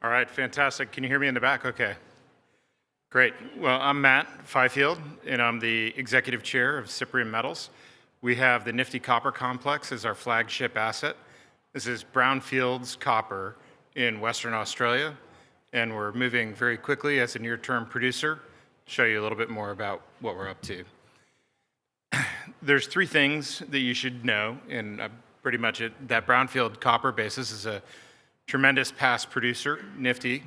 All right, fantastic. Can you hear me in the back? Okay, great. Well, I'm Matt Fifield, and I'm the executive chair of Cyprium Metals. We have the Nifty Copper Complex as our flagship asset. This is brownfields copper in Western Australia, and we're moving very quickly as a near-term producer. Show you a little bit more about what we're up to. There's three things that you should know, and pretty much that brownfield copper basis is a tremendous past producer. Nifty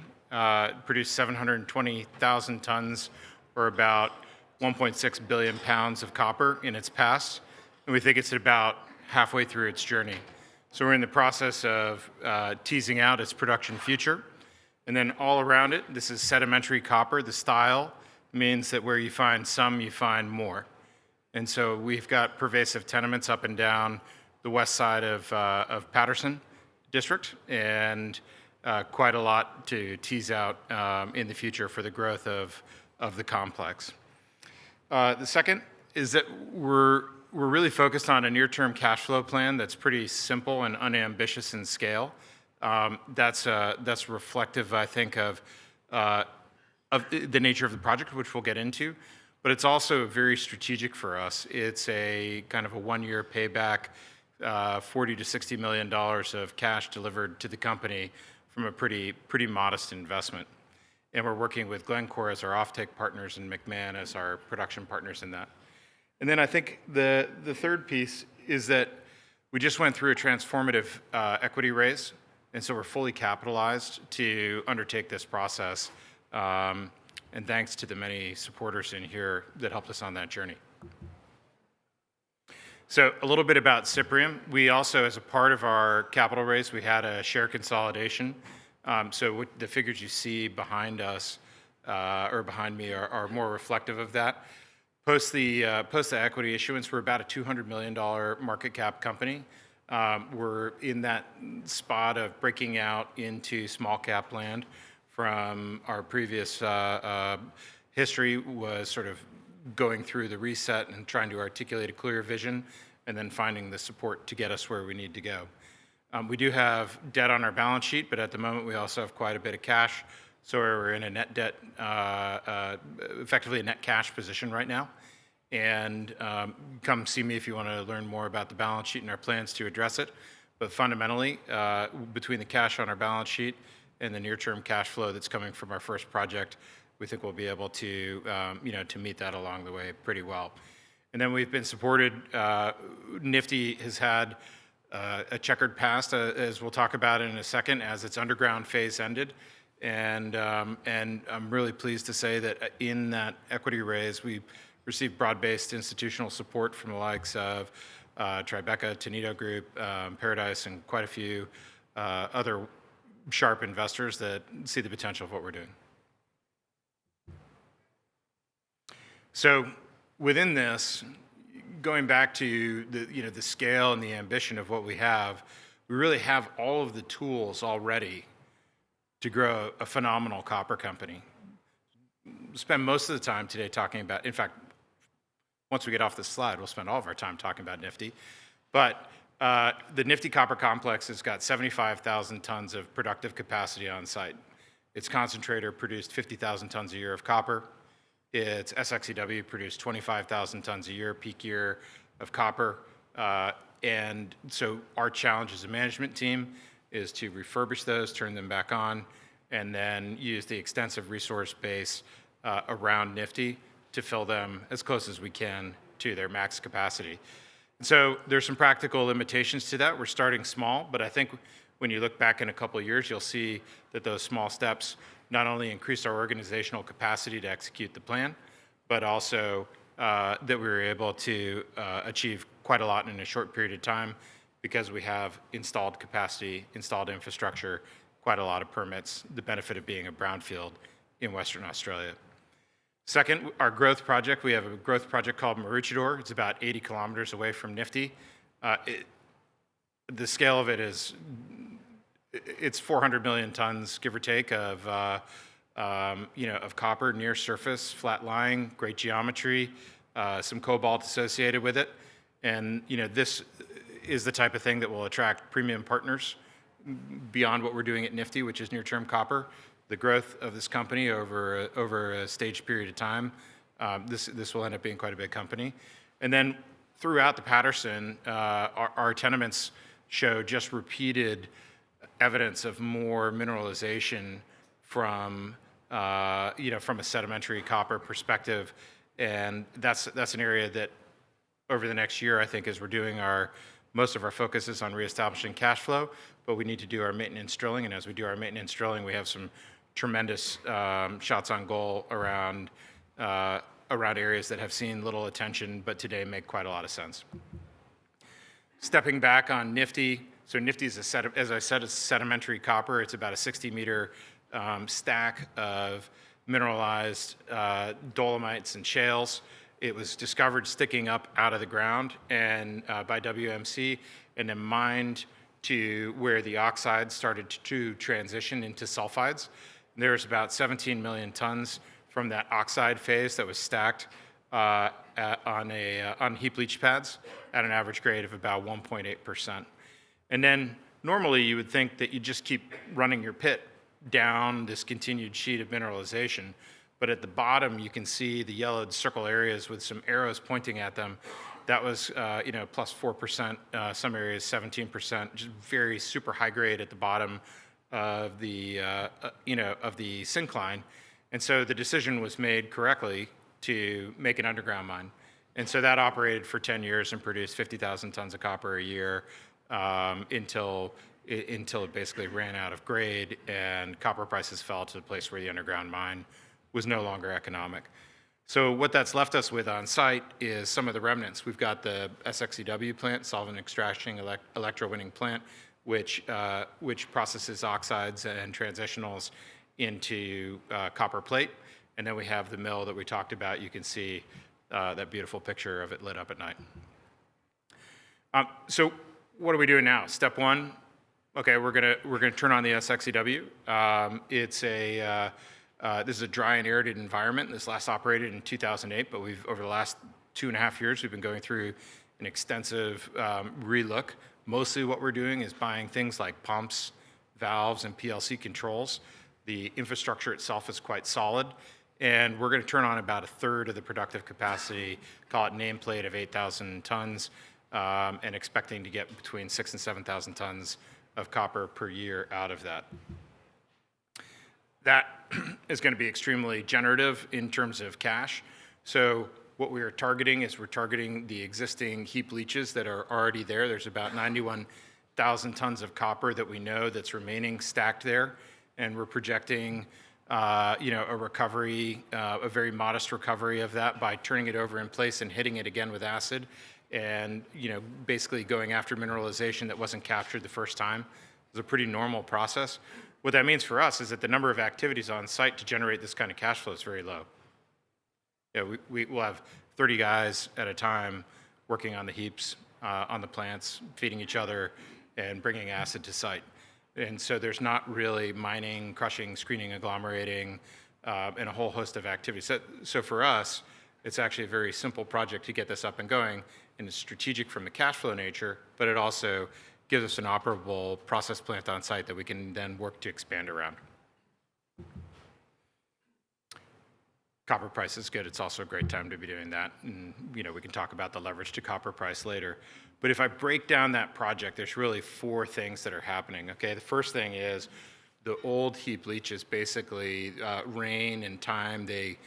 produced 720,000 tons, or about 1.6 billion pounds of copper in its past, and we think it's about halfway through its journey. So we're in the process of teasing out its production future. And then all around it, this is sedimentary copper. The style means that where you find some, you find more. And so we've got pervasive tenements up and down the west side of Paterson district, and quite a lot to tease out in the future for the growth of the complex. The second is that we're really focused on a near-term cash flow plan that's pretty simple and unambitious in scale. That's reflective, I think, of the nature of the project, which we'll get into, but it's also very strategic for us. It's a kind of a one-year payback, $40 to $60 million of cash delivered to the company from a pretty modest investment. And we're working with Glencore as our offtake partners and McMahon as our production partners in that. And then I think the third piece is that we just went through a transformative equity raise, and so we're fully capitalized to undertake this process. And thanks to the many supporters in here that helped us on that journey. So a little bit about Cyprium. We also, as a part of our capital raise, we had a share consolidation. So the figures you see behind us or behind me are more reflective of that. Post the equity issuance, we're about a $200 million market cap company. We're in that spot of breaking out into small cap land from our previous history was sort of going through the reset and trying to articulate a clear vision and then finding the support to get us where we need to go. We do have debt on our balance sheet, but at the moment we also have quite a bit of cash. So we're in a net debt, effectively a net cash position right now. And come see me if you want to learn more about the balance sheet and our plans to address it. But fundamentally, between the cash on our balance sheet and the near-term cash flow that's coming from our first project, we think we'll be able to, to meet that along the way pretty well. And then we've been supported. Nifty has had a checkered past, as we'll talk about in a second, as its underground phase ended. And I'm really pleased to say that in that equity raise, we received broad-based institutional support from the likes of Tribeca, Tenito Group, Paradise, and quite a few other sharp investors that see the potential of what we're doing. So within this, going back to the scale and the ambition of what we really have all of the tools already to grow a phenomenal copper company. We'll spend most of the time today talking about, in fact, once we get off this slide, we'll spend all of our time talking about Nifty. But the Nifty Copper Complex has got 75,000 tons of productive capacity on site. Its concentrator produced 50,000 tons a year of copper. Its SXEW produced 25,000 tons a year, peak year of copper. And so our challenge as a management team is to refurbish those, turn them back on, and then use the extensive resource base around Nifty to fill them as close as we can to their max capacity. So there's some practical limitations to that. We're starting small, but I think when you look back in a couple of years, you'll see that those small steps not only increased our organizational capacity to execute the plan, but also that we were able to achieve quite a lot in a short period of time because we have installed capacity, installed infrastructure, quite a lot of permits, the benefit of being a brownfield in Western Australia. Second, our growth project, we have a growth project called Murchison. It's about 80 kilometers away from Nifty. The scale of it is, it's 400 million tons, give or take, of copper near surface, flat lying, great geometry, some cobalt associated with it. And this is the type of thing that will attract premium partners beyond what we're doing at Nifty, which is near-term copper, the growth of this company over a staged period of time, this will end up being quite a big company. And then throughout the Paterson, our tenements show just repeated evidence of more mineralization from from a sedimentary copper perspective, and that's an area that over the next year, I think, as we're doing most of our focus is on reestablishing cash flow, but we need to do our maintenance drilling, and as we do our maintenance drilling, we have some tremendous shots on goal around areas that have seen little attention, but today make quite a lot of sense. Stepping back on Nifty, so Nifty is as I said, it's sedimentary copper. It's about a 60-meter stack of mineralized dolomites and shales. It was discovered sticking up out of the ground and by WMC, and then mined to where the oxides started to transition into sulfides. There's about 17 million tons from that oxide phase that was stacked on heap leach pads at an average grade of about 1.8%. And then normally you would think that you just keep running your pit down this continued sheet of mineralization, but at the bottom you can see the yellowed circle areas with some arrows pointing at them. That was plus 4%, some areas 17%, just very super high grade at the bottom of the of the syncline. And so the decision was made correctly to make an underground mine. And so that operated for 10 years and produced 50,000 tons of copper a year until it basically ran out of grade and copper prices fell to the place where the underground mine was no longer economic. So what that's left us with on site is some of the remnants. We've got the SXEW plant, solvent extraction electrowinning plant, which processes oxides and transitionals into copper plate. And then we have the mill that we talked about. You can see that beautiful picture of it lit up at night. So what are we doing now? Step one, okay, we're gonna turn on the SXEW. This is a dry and arid environment. This last operated in 2008, but over the last 2.5 years, we've been going through an extensive relook. Mostly what we're doing is buying things like pumps, valves, and PLC controls. The infrastructure itself is quite solid, and we're going to turn on about a third of the productive capacity, call it nameplate of 8,000 tons, and expecting to get between 6,000 and 7,000 tons of copper per year out of that. That is going to be extremely generative in terms of cash. So what we are targeting is we're targeting the existing heap leaches that are already there. There's about 91,000 tons of copper that we know that's remaining stacked there, and we're projecting a recovery, a very modest recovery of that by turning it over in place and hitting it again with acid, and basically going after mineralization that wasn't captured the first time. It's a pretty normal process. What that means for us is that the number of activities on site to generate this kind of cash flow is very low. We'll have 30 guys at a time working on the heaps, on the plants, feeding each other, and bringing acid to site. And so there's not really mining, crushing, screening, agglomerating, and a whole host of activities. So for us, it's actually a very simple project to get this up and going, and it's strategic from the cash flow nature, but it also gives us an operable process plant on site that we can then work to expand around. Copper price is good. It's also a great time to be doing that. And we can talk about the leverage to copper price later. But if I break down that project, there's really 4 things that are happening. Okay, the first thing is the old heap leaches basically rain and time, they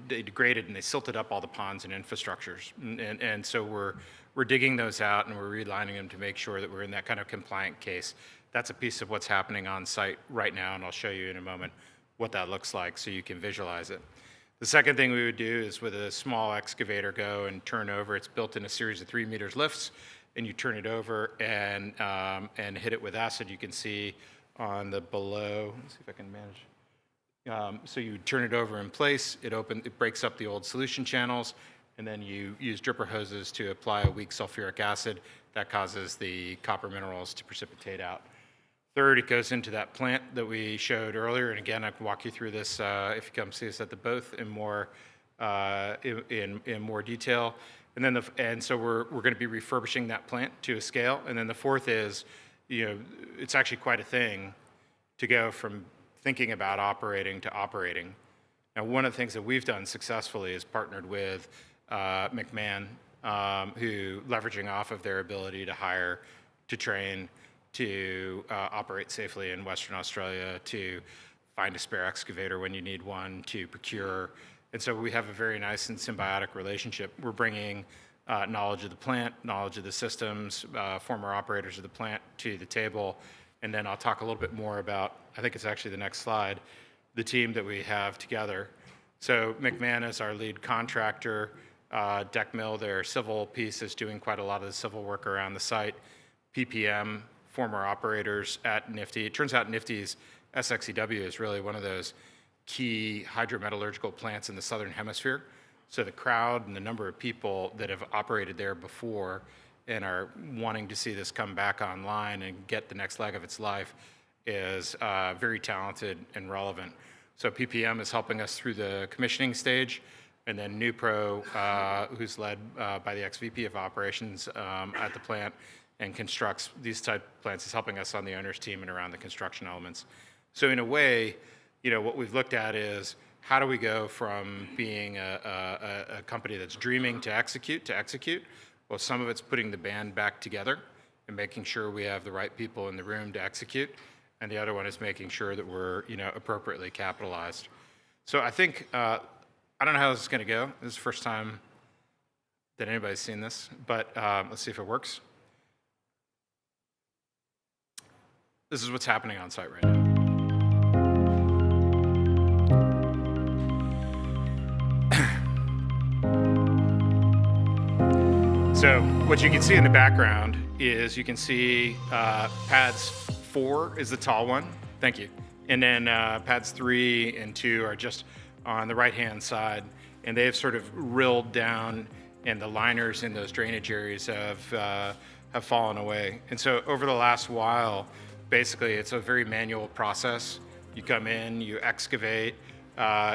degraded and they silted up all the ponds and infrastructures. And so we're digging those out and we're relining them to make sure that we're in that kind of compliant case. That's a piece of what's happening on site right now, and I'll show you in a moment what that looks like so you can visualize it. The second thing we would do is with a small excavator go and turn over. It's built in a series of 3 meters lifts, and you turn it over and hit it with acid. You can see on the below, let's see if I can manage. So you turn it over in place, it breaks up the old solution channels, and then you use dripper hoses to apply a weak sulfuric acid that causes the copper minerals to precipitate out. Third, it goes into that plant that we showed earlier, and again, I can walk you through this if you come see us at the booth in more detail. And then so we're going to be refurbishing that plant to a scale. And then the fourth is, it's actually quite a thing to go from thinking about operating to operating. Now, one of the things that we've done successfully is partnered with McMahon, who leveraging off of their ability to hire, to train, to operate safely in Western Australia, to find a spare excavator when you need one, to procure. And so we have a very nice and symbiotic relationship. We're bringing knowledge of the plant, knowledge of the systems, former operators of the plant to the table. And then I'll talk a little bit more about, I think it's actually the next slide, the team that we have together. So McMahon is our lead contractor. Deck Mill, their civil piece, is doing quite a lot of the civil work around the site. PPM, former operators at Nifty. It turns out Nifty's SXEW is really one of those key hydrometallurgical plants in the Southern Hemisphere. So the crowd and the number of people that have operated there before and are wanting to see this come back online and get the next leg of its life is very talented and relevant. So PPM is helping us through the commissioning stage, and then Nupro, who's led by the ex-VP of operations at the plant and constructs these type plants, is helping us on the owner's team and around the construction elements. So in a way, what we've looked at is how do we go from being a company that's dreaming to execute? Well, some of it's putting the band back together and making sure we have the right people in the room to execute. And the other one is making sure that we're appropriately capitalized. So I think, I don't know how this is going to go. This is the first time that anybody's seen this, but let's see if it works. This is what's happening on site right now. So what you can see in the background is you can see pads 4 is the tall one. Thank you. And then pads 3 and 2 are just on the right-hand side, and they've sort of rilled down, and the liners in those drainage areas have fallen away. And so over the last while, basically it's a very manual process. You come in, you excavate,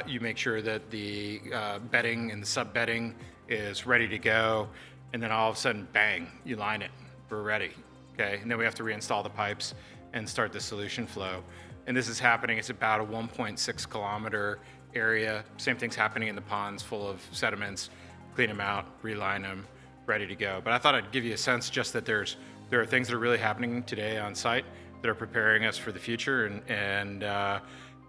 you make sure that the bedding and the sub-bedding is ready to go, and then all of a sudden, bang, you line it, we're ready, okay? And then we have to reinstall the pipes and start the solution flow. And this is happening, it's about a 1.6 kilometer area. Same thing's happening in the ponds full of sediments. Clean them out, reline them, ready to go. But I thought I'd give you a sense just that there are things that are really happening today on site that are preparing us for the future, and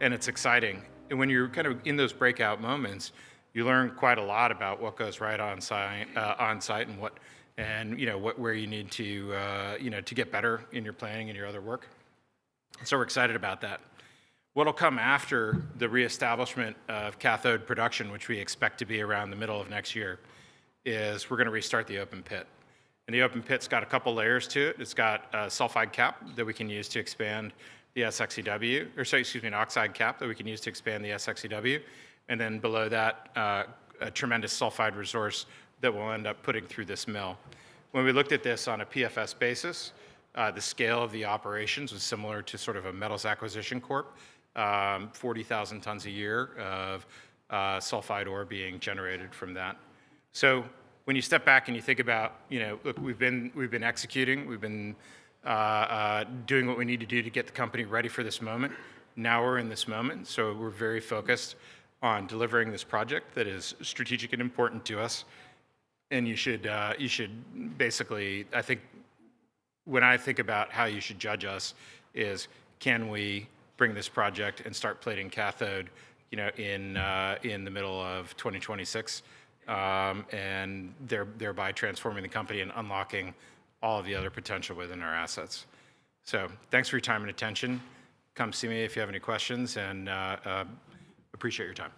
it's exciting. And when you're kind of in those breakout moments, you learn quite a lot about what goes right on site and where you need to to get better in your planning and your other work. So we're excited about that. What'll come after the reestablishment of cathode production, which we expect to be around the middle of next year, is we're going to restart the open pit. And the open pit's got a couple layers to it. It's got a sulfide cap that we can use to expand the SXEW, an oxide cap that we can use to expand the SXEW. And then below that, a tremendous sulfide resource that we'll end up putting through this mill. When we looked at this on a PFS basis, the scale of the operations was similar to sort of a metals acquisition corp, 40,000 tons a year of sulfide ore being generated from that. So when you step back and you think about, look, we've been executing, we've been doing what we need to do to get the company ready for this moment. Now we're in this moment, so we're very focused on delivering this project that is strategic and important to us. And you should basically, I think, when I think about how you should judge us is, can we bring this project and start plating cathode, in the middle of 2026, and thereby transforming the company and unlocking all of the other potential within our assets. So thanks for your time and attention. Come see me if you have any questions, and appreciate your time.